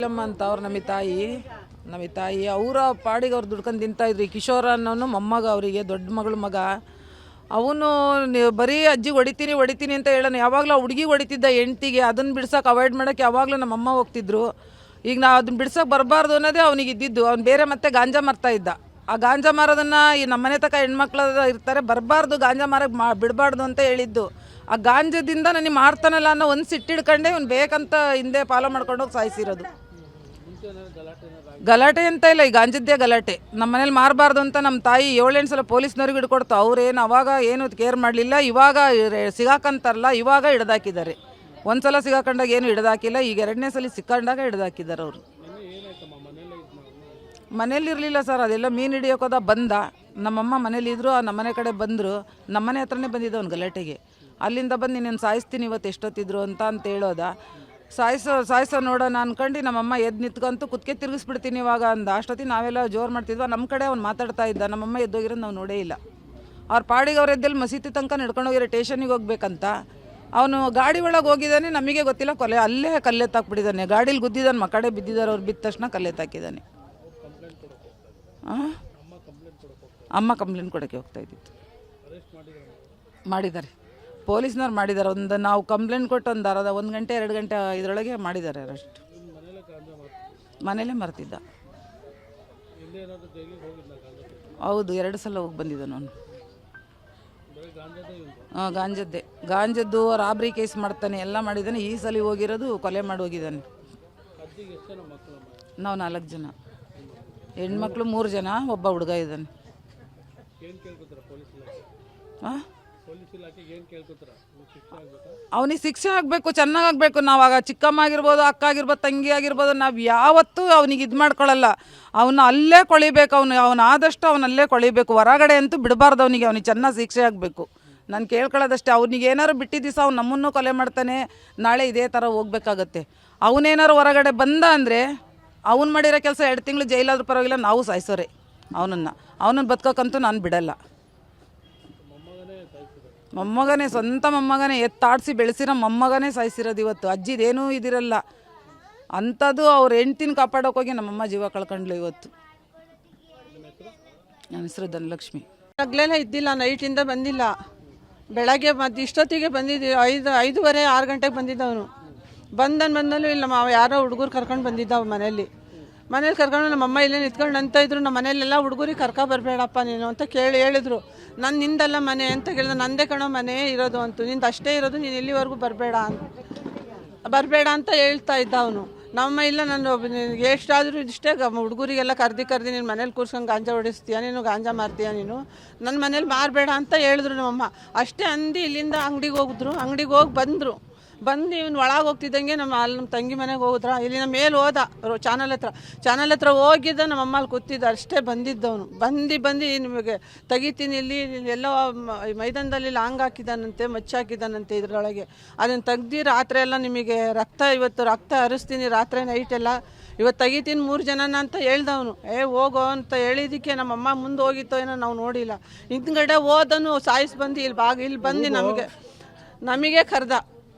ಇಲ್ಲಮ್ಮ ಅಂತ ಅವ್ರು ನಮ್ಮ ತಾಯಿ ಅವರ ಪಾಡಿಗೆ ಅವ್ರು ದುಡ್ಕೊಂಡು ತಿಂತಾಯಿದ್ರು. ಈ ಕಿಶೋರ ಅನ್ನೋನು ಮೊಮ್ಮಗ, ಅವರಿಗೆ ದೊಡ್ಡ ಮಗಳು ಮಗ. ಅವನು ಬರೀ ಅಜ್ಜಿಗೆ ಹೊಡಿತೀನಿ ಅಂತ ಹೇಳೋಣ. ಯಾವಾಗಲೂ ಹುಡುಗಿ ಹೊಡಿತಿದ್ದ ಹೆಂಡ್ತಿಗೆ. ಅದನ್ನು ಬಿಡ್ಸೋಕೆ ಅವಾಯ್ಡ್ ಮಾಡೋಕ್ಕೆ ಯಾವಾಗಲೂ ನಮ್ಮಮ್ಮ ಹೋಗ್ತಿದ್ರು. ಈಗ ನಾವು ಅದನ್ನ ಬಿಡ್ಸೋಕೆ ಬರಬಾರ್ದು ಅನ್ನೋದೇ ಅವನಿಗೆ ಇದ್ದಿದ್ದು. ಅವ್ನು ಬೇರೆ ಮತ್ತೆ ಗಾಂಜಾ ಮಾರ್ತಾ ಇದ್ದ. ಆ ಗಾಂಜಾ ಮಾರೋದನ್ನು ಈ ನಮ್ಮನೆ ತಕ ಹೆಣ್ಮಕ್ಳು ಇರ್ತಾರೆ, ಬರಬಾರ್ದು ಗಾಂಜಾ ಮಾರಕ್ಕೆ ಬಿಡಬಾರ್ದು ಅಂತ ಹೇಳಿದ್ದು. ಆ ಗಾಂಜಾದಿಂದ ನನಗೆ ಮಾರ್ತಾನಲ್ಲ ಅನ್ನೋ ಒಂದು ಸಿಟ್ಟಿಡ್ಕೊಂಡೆ ಇವ್ನು ಬೇಕಂತ ಹಿಂದೆ ಫಾಲೋ ಮಾಡ್ಕೊಂಡೋಗಿ ಸಾಯಿಸಿರೋದು. ಗಲಾಟೆ ಅಂತ ಇಲ್ಲ, ಈ ಗಾಂಜದ್ದೇ ಗಲಾಟೆ. ನಮ್ಮ ಮನೇಲಿ ಮಾರಬಾರ್ದು ಅಂತ ನಮ್ಮ ತಾಯಿ 7-8 ಸಲ ಪೊಲೀಸ್ನವ್ರಿಗೆ ಹಿಡ್ಕೊಡ್ತು. ಅವ್ರೇನು ಅವಾಗ ಏನು ಕೇರ್ ಮಾಡಲಿಲ್ಲ. ಇವಾಗ ಸಿಗಾಕಂತಾರಲ್ಲ, ಇವಾಗ ಹಿಡ್ದಾಕಿದ್ದಾರೆ. ಒಂದು ಸಲ ಸಿಗಾಕೊಂಡಾಗ ಏನು ಹಿಡ್ದಾಕಿಲ್ಲ, ಈಗ 2ನೇ ಸಲ ಸಿಕ್ಕೊಂಡಾಗ ಹಿಡ್ದಾಕಿದ್ದಾರೆ ಅವರು. ಮನೇಲಿ ಇರಲಿಲ್ಲ ಸರ್, ಅದೆಲ್ಲ ಮೀನು ಹಿಡಿಯೋಕೋದ ಬಂದ. ನಮ್ಮಮ್ಮ ಮನೇಲಿದ್ರು, ನಮ್ಮನೆ ಕಡೆ ಬಂದರು. ನಮ್ಮನೆ ಹತ್ರನೇ ಬಂದಿದ್ದ ಅವ್ನು ಗಲಾಟೆಗೆ. ಅಲ್ಲಿಂದ ಬಂದು ನೀನು ಸಾಯಿಸ್ತೀನಿ ಇವತ್ತು ಎಷ್ಟೊತ್ತಿದ್ರು ಅಂತ ಹೇಳೋದ. ಸಾಯಿಸೋ ನೋಡೋಣ ಅನ್ಕೊಂಡು ನಮ್ಮಮ್ಮ ಎದ್ದು ನಿಂತ್ಕೊಂತು ಕುತ್ಕೆ ತಿರುಗಿಸ್ಬಿಡ್ತೀನಿ ಇವಾಗ ಅಂದ. ಅಷ್ಟೊತ್ತಿಗೆ ನಾವೆಲ್ಲ ಜೋರು ಮಾಡ್ತಿದ್ವ. ನಮ್ಮ ಕಡೆ ಅವ್ನು ಮಾತಾಡ್ತಾ ಇದ್ದ. ನಮ್ಮಮ್ಮ ಎದ್ದೋಗಿರೋದು ನಾವು ನೋಡೇ ಇಲ್ಲ. ಅವ್ರ ಪಾಡಿಗೆ ಅವ್ರ ಎದ್ದಲ್ಲಿ ಮಸೀದಿ ತನಕ ನಡ್ಕೊಂಡು ಹೋಗಿರೋ ಸ್ಟೇಷನಿಗೆ ಹೋಗ್ಬೇಕಂತ. ಅವನು ಗಾಡಿ ಒಳಗೆ ಹೋಗಿದ್ದಾನೆ, ನಮಗೆ ಗೊತ್ತಿಲ್ಲ. ಅಲ್ಲೇ ಕಲ್ಲೆತ್ತಾಕ್ಬಿಟ್ಟಿದ್ದಾನೆ. ಗಾಡೀಲಿ ಗುದ್ದಿದ್ದಾನೆ, ಮಕ್ಕಡೆ ಬಿದ್ದಿದ್ದಾರೆ. ಅವ್ರು ಬಿದ್ದ ತಕ್ಷಣ ಕಲ್ಲೆತ್ತಾಕಿದ್ದಾನೆ. ಅಮ್ಮ ಕಂಪ್ಲೇಂಟ್ ಕೊಡೋಕ್ಕೆ ಹೋಗ್ತಾ ಇದ್ದಿತ್ತು. ಮಾಡಿದ್ದಾರೆ, ಪೊಲೀಸ್ನವ್ರು ಮಾಡಿದ್ದಾರೆ. ನಾವು ಕಂಪ್ಲೇಂಟ್ ಕೊಟ್ಟು ಒಂದು ಗಂಟೆ 2 ಗಂಟೆ ಇದರೊಳಗೆ ಮಾಡಿದ್ದಾರೆ ಅರೆಸ್ಟ್. ಮನೇಲೇ ಮರ್ತಿದ್ದ. ಹೌದು, 2 ಸಲ ಹೋಗಿ ಬಂದಿದ್ದ ನಾನು. ಗಾಂಜದ್ದು ರಾಬ್ರಿ ಕೇಸ್ ಮಾಡ್ತಾನೆ, ಎಲ್ಲ ಮಾಡಿದ್ದಾನೆ. ಈ ಸಲ ಹೋಗಿರೋದು ಕೊಲೆ ಮಾಡಿ ಹೋಗಿದ್ದಾನೆ. ನಾವು 4 ಜನ ಹೆಣ್ಮಕ್ಳು, 3 ಜನ, ಒಬ್ಬ ಹುಡುಗ ಇದ್ದಾನೆ. ಅವನಿಗೆ ಶಿಕ್ಷೆ ಆಗಬೇಕು, ಚೆನ್ನಾಗಾಗಬೇಕು. ನಾವು ಆಗ ಚಿಕ್ಕಮ್ಮ ಆಗಿರ್ಬೋದು, ಅಕ್ಕ ಆಗಿರ್ಬೋದು, ತಂಗಿ ಆಗಿರ್ಬೋದು, ನಾವು ಯಾವತ್ತೂ ಅವನಿಗೆ ಇದು ಮಾಡ್ಕೊಳ್ಳಲ್ಲ. ಅವನ್ನ ಅಲ್ಲೇ ಕೊಳಿಬೇಕು. ಅವನು ಆದಷ್ಟು ಅವನಲ್ಲೇ ಕೊಳಿಬೇಕು. ಹೊರಗಡೆ ಅಂತೂ ಬಿಡಬಾರ್ದು. ಅವನಿಗೆ ಚೆನ್ನಾಗಿ ಶಿಕ್ಷೆ ಆಗಬೇಕು. ನಾನು ಕೇಳ್ಕೊಳ್ಳೋದಷ್ಟೇ. ಅವನಿಗೆ ಏನಾರು ಬಿಟ್ಟಿದ್ದ ದಿವಸ ಅವ್ನು ನಮ್ಮನ್ನು ಕೊಲೆ ಮಾಡ್ತಾನೆ, ನಾಳೆ ಇದೇ ಥರ ಹೋಗ್ಬೇಕಾಗತ್ತೆ. ಅವನೇನಾರು ಹೊರಗಡೆ ಬಂದ ಅಂದರೆ ಅವ್ನು ಮಾಡಿರೋ ಕೆಲಸ 2 ತಿಂಗಳು ಜೈಲಾದ್ರೂ ಪರವಾಗಿಲ್ಲ, ನಾವು ಸಾಯಿಸೋರೆ ಅವನನ್ನು ಬದುಕೋಕ್ಕಂತೂ ನಾನು ಬಿಡಲ್ಲ. ಮೊಮ್ಮಗನೇ, ಸ್ವಂತ ಮೊಮ್ಮಗನೇ, ಎತ್ತಾಡಿಸಿ ಬೆಳೆಸಿರೋ ಮೊಮ್ಮಗನೇ ಸಾಯಿಸಿರೋದು ಇವತ್ತು. ಅಜ್ಜಿದೇನೂ ಇದಿರಲ್ಲ ಅಂಥದ್ದು. ಅವ್ರ ಹೆಂಡ್ತಿನ ಕಾಪಾಡೋಕೋಗಿ ನಮ್ಮಮ್ಮ ಜೀವ ಕಳ್ಕೊಂಡ್ಲು ಇವತ್ತು. ನನ್ನ ಹೆಸರು ಧನಲಕ್ಷ್ಮಿ. ಹಗಲೆಲ್ಲ ಇದ್ದಿಲ್ಲ, ನೈಟಿಂದ ಬಂದಿಲ್ಲ. ಬೆಳಗ್ಗೆ ಮತ್ತು ಇಷ್ಟೊತ್ತಿಗೆ ಬಂದಿದ್ದು 5:30 6 ಗಂಟೆಗೆ ಬಂದಿದ್ದವನು. ಬಂದಲ್ಲೂ ಇಲ್ಲ, ಯಾರೋ ಹುಡುಗರು ಕರ್ಕೊಂಡು ಬಂದಿದ್ದ ಮನೇಲಿ ಕರ್ಕೊಂಡು. ನಮ್ಮಮ್ಮ ಇಲ್ಲೇ ನಿಂತ್ಕೊಂಡು ಅಂತ ಇದ್ರು. ನಮ್ಮ ಮನೇಲೆಲ್ಲ ಹುಡುಗರಿಗೆ ಬರಬೇಡಪ್ಪ ನೀನು ಅಂತ ಹೇಳಿದ್ರು. ನಾನು ನಿಂದಲ್ಲ ಮನೆ ಅಂತ ಕೇಳಿದೆ. ನಂದೇ ಕಣೋ ಮನೆ ಇರೋದು ಅಂತ, ನಿಂದು ಅಷ್ಟೇ ಇರೋದು, ನೀನು ಇಲ್ಲಿವರೆಗೂ ಬರಬೇಡ ಅಂತ ಹೇಳ್ತಾ ಇದ್ದ ಅವನು. ನಮ್ಮಮ್ಮ ಇಲ್ಲ, ನಾನು ಎಷ್ಟಾದರೂ ಇಷ್ಟೇ ಹುಡುಗರಿಗೆಲ್ಲ ಕರ್ದು ನೀನು ಮನೇಲಿ ಕೂರ್ಸ್ಕೊಂಡು ಗಾಂಜಾ ಹೊಡಿಸ್ತೀಯ, ನೀನು ಗಾಂಜಾ ಮಾರ್ತೀಯ, ನೀನು ನನ್ನ ಮನೇಲಿ ಮಾರಬೇಡ ಅಂತ ಹೇಳಿದ್ರು ನಮ್ಮಮ್ಮ. ಅಷ್ಟೇ ಅಂದು ಇಲ್ಲಿಂದ ಅಂಗಡಿಗೆ ಹೋಗಿ ಬಂದು ಇವನು ಒಳಗೆ ಹೋಗ್ತಿದ್ದಂಗೆ ನಮ್ಮ ತಂಗಿ ಮನೆಗೆ ಹೋಗಿದ್ರ. ಇಲ್ಲಿನ ಮೇಲೆ ಹೋದ ಚಾನಲ್ ಹತ್ರ ಹೋಗಿದ್ದ. ನಮ್ಮಮ್ಮ ಅಲ್ಲಿ ಕೂತಿದ್ದ. ಅಷ್ಟೇ ಬಂದಿದ್ದವನು. ಬಂದು ನಿಮಗೆ ತೆಗಿತೀನಿ, ಇಲ್ಲಿ ಎಲ್ಲೋ ಮೈದಾನದಲ್ಲಿ ಲಾಂಗ್ ಹಾಕಿದ್ದಾನಂತೆ, ಹಾಕಿದ್ದಾನಂತೆ ಇದರೊಳಗೆ. ಅದನ್ನು ತೆಗ್ದು ರಾತ್ರಿ ಎಲ್ಲ ನಿಮಗೆ ಇವತ್ತು ರಕ್ತ ಹರಿಸ್ತೀನಿ, ರಾತ್ರಿ ನೈಟೆಲ್ಲ ಇವತ್ತು ತೆಗಿತೀನಿ 3 ಜನನ ಅಂತ ಹೇಳ್ದವನು. ಹೋಗೋ ಅಂತ ಹೇಳಿದ್ದಕ್ಕೆ ನಮ್ಮಮ್ಮ ಮುಂದೆ ಹೋಗಿತ್ತೋ ಏನೋ ನಾವು ನೋಡಿಲ್ಲ. ಹಿಂದ್ಗಡೆ ಹೋದನು ಸಾಯಿಸಿ ಬಂದು ಇಲ್ಲಿ ಬಂದು ನಮಗೆ ಕರೆದ.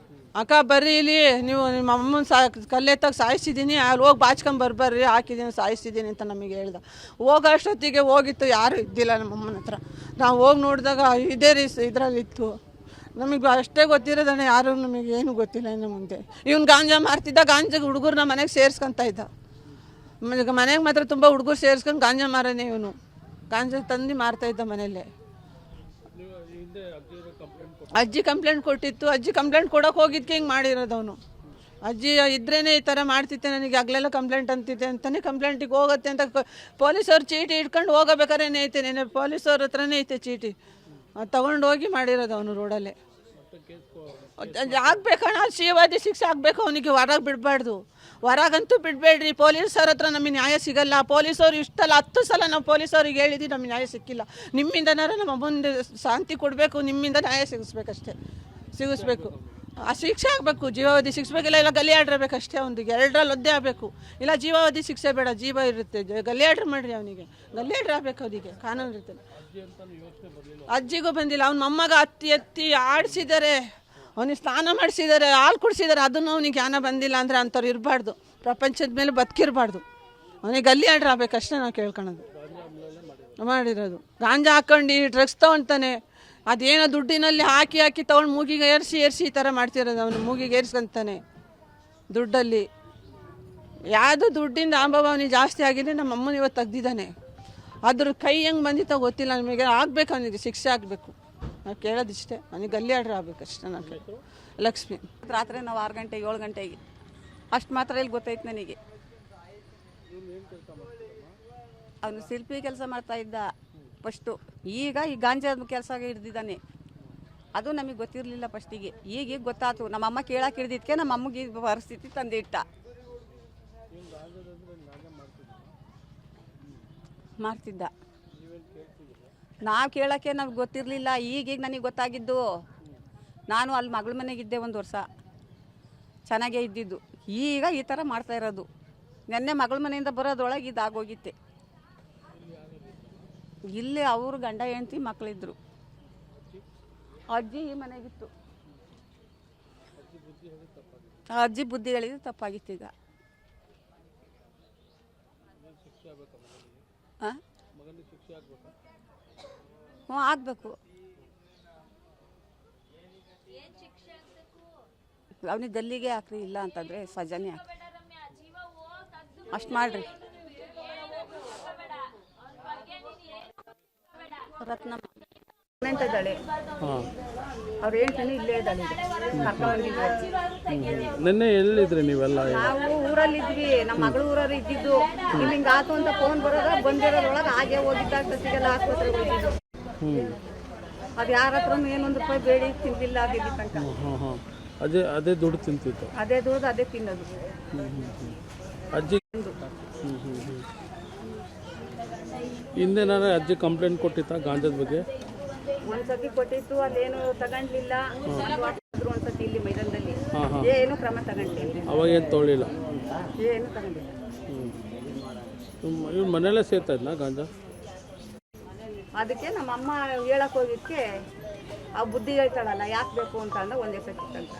ಅಕ್ಕ ಬರ್ರಿ ಇಲ್ಲಿ, ನೀವು ನಿಮ್ಮ ಅಮ್ಮನ ಕಲ್ಲೆತ್ತಾಗ ಸಾಯಿಸಿದ್ದೀನಿ, ಅಲ್ಲಿ ಹೋಗಿ ಬಾಚ್ಕೊಂಬರ್ಬರ್ರಿ, ಹಾಕಿದ್ದೀನಿ, ಸಾಯಿಸಿದ್ದೀನಿ ಅಂತ ನಮಗೆ ಹೇಳ್ದ. ಹೋಗೋ ಅಷ್ಟೊತ್ತಿಗೆ ಹೋಗಿತ್ತು, ಯಾರೂ ಇದ್ದಿಲ್ಲ ನಮ್ಮಮ್ಮನ ಹತ್ರ. ನಾವು ಹೋಗಿ ನೋಡಿದಾಗ ಇದೇ ಇದರಲ್ಲಿತ್ತು. ನಮಗೆ ಅಷ್ಟೇ ಗೊತ್ತಿರೋದಣ್ಣ, ಯಾರು ನಮಗೆ ಏನು ಗೊತ್ತಿಲ್ಲ ಇನ್ನು ಮುಂದೆ. ಇವನು ಗಾಂಜಾ ಮಾರ್ತಿದ್ದ. ಗಾಂಜಾಗೆ ಹುಡುಗರನ್ನ ಮನೆಗೆ ಸೇರಿಸ್ಕೊತ ಇದ್ದ. ಮನೆಗೆ ಮಾತ್ರ ತುಂಬ ಹುಡುಗರು ಸೇರಿಸ್ಕೊಂಡು ಗಾಂಜಾ ಮಾರನೇ ಇವನು. ಗಾಂಜಾ ತಂದು ಮಾರ್ತಾಯಿದ್ದ ಮನೆಯಲ್ಲೇ. ಅಜ್ಜಿ ಕಂಪ್ಲೇಂಟ್ ಕೊಟ್ಟಿತ್ತು. ಅಜ್ಜಿ ಕಂಪ್ಲೇಂಟ್ ಕೊಡೋಕೆ ಹೋಗಿದ್ದಕ್ಕೆ ಹಿಂಗೆ ಮಾಡಿರೋದವನು. ಅಜ್ಜಿ ಇದ್ರೇ ಈ ಥರ ಮಾಡ್ತಿದ್ದೆ, ನನಗೆ ಆಗಲೆಲ್ಲ ಕಂಪ್ಲೇಂಟ್ ಅಂತಿದ್ದೆ ಅಂತಲೇ ಕಂಪ್ಲೇಂಟಿಗೆ ಹೋಗುತ್ತೆ ಅಂತ ಪೊಲೀಸವ್ರು ಚೀಟಿ ಇಟ್ಕೊಂಡು ಹೋಗಬೇಕಾದ್ರೆ ಐತೆ, ನೆನೆ ಪೊಲೀಸವ್ರ ಹತ್ರನೇ ಐತೆ ಚೀಟಿ. ತೊಗೊಂಡು ಹೋಗಿ ಮಾಡಿರೋದವನು ರೋಡಲ್ಲೇ. ಆಗ್ಬೇಕಣ್ಣ, ಜೀವಾದಿ ಶಿಕ್ಷೆ ಆಗಬೇಕು ಅವನಿಗೆ. ಹೊರಗೆ ಬಿಡಬಾರ್ದು, ಹೊರಗಂತೂ ಬಿಡಬೇಡ್ರಿ. ಪೊಲೀಸರ ಹತ್ರ ನಮಗೆ ನ್ಯಾಯ ಸಿಗಲ್ಲ. ಪೊಲೀಸವ್ರು ಇಷ್ಟಲ್ಲ 10 ಸಲ ನಾವು ಪೊಲೀಸವ್ರಿಗೆ ಹೇಳಿದ್ವಿ, ನಮಗೆ ನ್ಯಾಯ ಸಿಕ್ಕಿಲ್ಲ. ನಿಮ್ಮಿಂದನಾರು ನಮ್ಮ ಮುಂದೆ ಶಾಂತಿ ಕೊಡಬೇಕು, ನಿಮ್ಮಿಂದ ನ್ಯಾಯ ಸಿಗಿಸ್ಬೇಕು. ಆ ಶಿಕ್ಷೆ ಆಗಬೇಕು, ಜೀವಾವಧಿ ಶಿಕ್ಷೆಬೇಕಿಲ್ಲ, ಇಲ್ಲ ಗಲ್ಲಿ ಆಡಿರಬೇಕಷ್ಟೇ. ಅವನಿಗೆ 2ರಲ್ಲಿ ಒಂದೇ ಆಗಬೇಕು. ಇಲ್ಲ ಜೀವಾವಧಿ ಶಿಕ್ಷೆ ಬೇಡ, ಜೀವ ಇರುತ್ತೆ, ಗಲ್ಲಿ ಆಡ್ರ್ ಮಾಡಿರಿ ಅವನಿಗೆ. ಗಲ್ಲಿ ಆಡ್ರ್ ಆಗಬೇಕು, ಅವನಿಗೆ ಕಾನೂನು ಇರ್ತದೆ. ಅಜ್ಜಿಗೂ ಬಂದಿಲ್ಲ. ಅವ್ನ ಮೊಮ್ಮಗ ಎತ್ತಿ ಆಡಿಸಿದ್ದಾರೆ, ಅವನಿಗೆ ಸ್ನಾನ ಮಾಡಿಸಿದ್ದಾರೆ, ಹಾಲು ಕುಡಿಸಿದ್ದಾರೆ. ಅದನ್ನು ಅವನಿಗೆ ಜ್ಞಾನ ಬಂದಿಲ್ಲ ಅಂದರೆ ಅಂಥವ್ರು ಇರಬಾರ್ದು. ಪ್ರಪಂಚದ ಮೇಲೆ ಬದುಕಿರಬಾರ್ದು. ಅವನಿಗೆ ಗಲ್ಲಿ ಆಡ್ರ್ ಆಗ್ಬೇಕಷ್ಟೇ ನಾವು ಕೇಳ್ಕೊಳೋದು. ಮಾಡಿರೋದು ಗಾಂಜಾ ಹಾಕ್ಕೊಂಡು ಡ್ರಗ್ಸ್ ತೊಗೊಳ್ತಾನೆ, ಅದೇನೋ ದುಡ್ಡಿನಲ್ಲಿ ಹಾಕಿ ಹಾಕಿ ತೊಗೊಂಡು ಮೂಗಿಗೆ ಏರಿಸಿ ಈ ಥರ ಮಾಡ್ತಿರೋದು. ಅವನು ಮೂಗಿಗೆ ಏರಿಸ್ಕೊಂತಾನೆ ದುಡ್ಡಲ್ಲಿ. ಯಾವುದು ದುಡ್ಡಿಂದ ಅಂಬಾಬ ಅವನಿಗೆ ಜಾಸ್ತಿ ಆಗಿದೆ. ನಮ್ಮ ಅಮ್ಮನ ಇವತ್ತು ತೆಗ್ದಿದ್ದಾನೆ. ಅದ್ರ ಕೈ ಹೆಂಗೆ ಬಂದಿತ್ತೋ ಗೊತ್ತಿಲ್ಲ. ನಮಗೆ ಆಗಬೇಕು, ಅವನಿಗೆ ಶಿಕ್ಷೆ ಆಗಬೇಕು. ನಾವು ಕೇಳೋದಿಷ್ಟೇ, ಅವನಿಗೆ ಗಲ್ಲಿ ಆಡ್ರ್ ಆಗ್ಬೇಕಷ್ಟೇ. ನಾವು ಲಕ್ಷ್ಮಿ ರಾತ್ರಿ ನಾವು 6 ಗಂಟೆ 7 ಗಂಟೆಗೆ ಅಷ್ಟು ಮಾತ್ರ ಇಲ್ಲಿ ಗೊತ್ತಾಯ್ತು ನನಗೆ. ಅವನು ಶಿಲ್ಪಿ ಕೆಲಸ ಮಾಡ್ತಾ ಇದ್ದ ಫಸ್ಟು. ಈಗ ಈ ಗಾಂಜಾದ ಕೆಲಸ ಹಿಡ್ದಿದ್ದಾನೆ. ಅದು ನಮಗೆ ಗೊತ್ತಿರಲಿಲ್ಲ ಫಸ್ಟಿಗೆ. ಈಗ ಗೊತ್ತಾಯ್ತು. ನಮ್ಮಮ್ಮ ಕೇಳಕ್ಕೆ ಹಿಡ್ದಿದ್ದಕ್ಕೆ ನಮ್ಮ ಅಮ್ಮಗೆ ಪರಿಸ್ಥಿತಿ ತಂದಿಟ್ಟ. ಮಾಡ್ತಿದ್ದ. ನಾವು ಕೇಳೋಕ್ಕೆ ನಮ್ಗೆ ಗೊತ್ತಿರಲಿಲ್ಲ. ಈಗೀಗ ನನಗೆ ಗೊತ್ತಾಗಿದ್ದು. ನಾನು ಅಲ್ಲಿ ಮಗಳ ಮನೆಗಿದ್ದೆ 1 ವರ್ಷ, ಚೆನ್ನಾಗೇ ಇದ್ದಿದ್ದು. ಈಗ ಈ ಥರ ಮಾಡ್ತಾ ಇರೋದು. ನೆನ್ನೆ ಮಗಳ ಮನೆಯಿಂದ ಬರೋದ್ರೊಳಗೆ ಇದಾಗೋಗಿತ್ತೆ. ಇಲ್ಲಿ ಅವರು ಗಂಡ ಹೆಂಡತಿ ಮಕ್ಕಳಿದ್ರು. ಅಜ್ಜಿ ಈ ಮನೆಗಿತ್ತು. ಅಜ್ಜಿ ಬುದ್ಧಿ ಹೇಳಿದ್ರೆ ತಪ್ಪಾಗಿತ್ತು. ಈಗ ಹ್ಞೂ ಆಗಬೇಕು. ಅವನಿಗೆ ಗಲ್ಲಿಗೆ ಹಾಕ್ರಿ, ಇಲ್ಲ ಅಂತಂದರೆ ಸಜಾನೆ ಹಾಕ್ರಿ. ಅಷ್ಟು ಮಾಡ್ರಿ. ರತ್ನ ಪ್ರೆಗ್ನೆಂಟ್ ಇದ್ದಾಳೆ. ಅವ್ರು ಹೇಳ್ತೀನಿ ಇಲ್ಲೇ ಇದ್ದಾಳೆ. ನಿನ್ನೆ ಎಲ್ಲಿದ್ರಿ ನೀವೆಲ್ಲ? ನಾವು ಊರಲ್ಲಿದ್ವಿ. ನಮ್ಮ ಮಗಳು ಊರವ್ರು ಇದ್ದಿದ್ದು. ಇಲ್ಲಿ ಹಿಂಗೆ ಆತು ಅಂತ ಫೋನ್ ಬರೋದ ಬಂದಿರೋದ್ರೊಳಗೆ ಹಾಗೆ ಹೋಗಿದ್ದಾಗ ಸಸಿಗೆಲ್ಲ ಆಸ್ಪತ್ರೆಗೆ ಹೋಗಿದ್ದು. ಅದು ಯಾರ ಹತ್ರನೂ ಏನೊಂದು ರೂಪಾಯಿ ಬೇಡಿ ತಿಂದಿಲ್ಲ ಆಗಿದ್ದ ತನಕ. ಅದೇ ದುಡ್ಡು ತಿಂತಿತ್ತು. ಅದೇ ದುಡ್ಡು ಅದೇ ತಿನ್ನೋದು. ಅಜ್ಜಿ ಹಿಂದೆ ನಾನು ಅಜ್ಜಿ ಕಂಪ್ಲೇಂಟ್ ಕೊಟ್ಟಿತ್ತ ಗಾಂಜಾದ ಬಗ್ಗೆ? ಒಂದ್ಸತಿ ಕೊಟ್ಟಿತ್ತು, ಅದೇನು ತಗೊಂಡ್ಲಿಲ್ಲ. ಒಂದ್ಸತಿ ಇಲ್ಲಿ ಮೈದಾನದಲ್ಲಿ ಏನು ಕ್ರಮ ತಗೊಂಡಿಲ್ಲ. ಅವಾಗ ಏನು ತೊಗೊಳ್ಳಿಲ್ಲ, ಏನು ತಗೊಂಡಿಲ್ಲ. ಇವ್ರು ಮನೆಯಲ್ಲೇ ಸೇರ್ತಾ ಇದ್ನಾ ಗಾಂಜಾ? ಅದಕ್ಕೆ ನಮ್ಮಮ್ಮ ಹೇಳಕ್ ಹೋಗಿದ್ದಕ್ಕೆ ಆ ಬುದ್ಧಿ ಹೇಳ್ತಾಳಲ್ಲ, ಯಾಕೆ ಬೇಕು ಅಂತ ಅಂದ ಒಂದೇ ಸತಿ ಅಂತ.